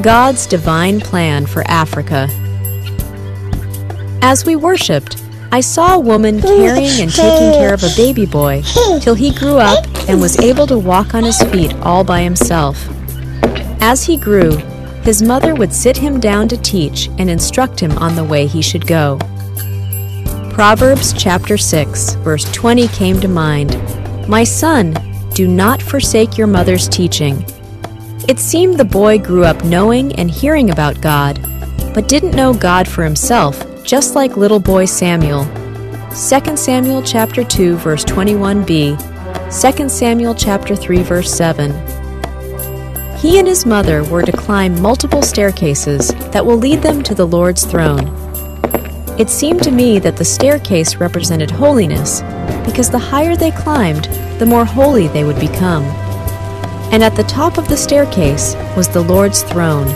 God's divine plan for Africa. As we worshipped, I saw a woman carrying and taking care of a baby boy till he grew up and was able to walk on his feet all by himself. As he grew, his mother would sit him down to teach and instruct him on the way he should go. Proverbs chapter 6, verse 20 came to mind. "My son, do not forsake your mother's teaching." It seemed the boy grew up knowing and hearing about God, but didn't know God for himself, just like little boy Samuel. 2 Samuel chapter 2, verse 21b, 2 Samuel chapter 3, verse 7. He and his mother were to climb multiple staircases that will lead them to the Lord's throne. It seemed to me that the staircase represented holiness, because the higher they climbed, the more holy they would become. And at the top of the staircase was the Lord's throne.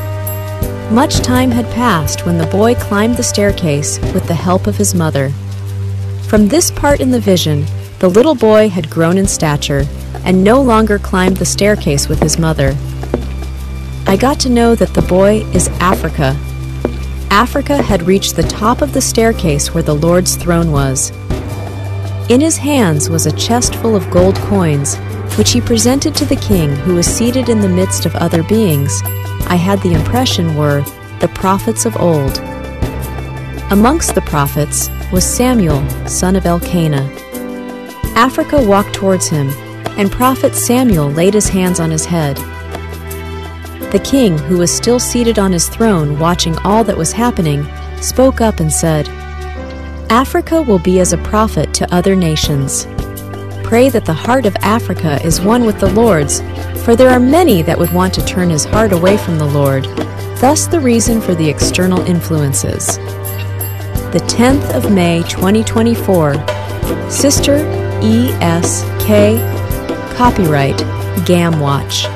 Much time had passed when the boy climbed the staircase with the help of his mother. From this part in the vision, the little boy had grown in stature and no longer climbed the staircase with his mother. I got to know that the boy is Africa. Africa had reached the top of the staircase where the Lord's throne was. In his hands was a chest full of gold coins, which he presented to the king who was seated in the midst of other beings. I had the impression were the prophets of old. Amongst the prophets was Samuel, son of Elkanah. Africa walked towards him, and prophet Samuel laid his hands on his head. The king, who was still seated on his throne watching all that was happening, spoke up and said, "Africa will be as a prophet to other nations. Pray that the heart of Africa is one with the Lord's, for there are many that would want to turn his heart away from the Lord." Thus the reason for the external influences. The 10th of May 2024, Sister E.S.K. Copyright, GAM Watch.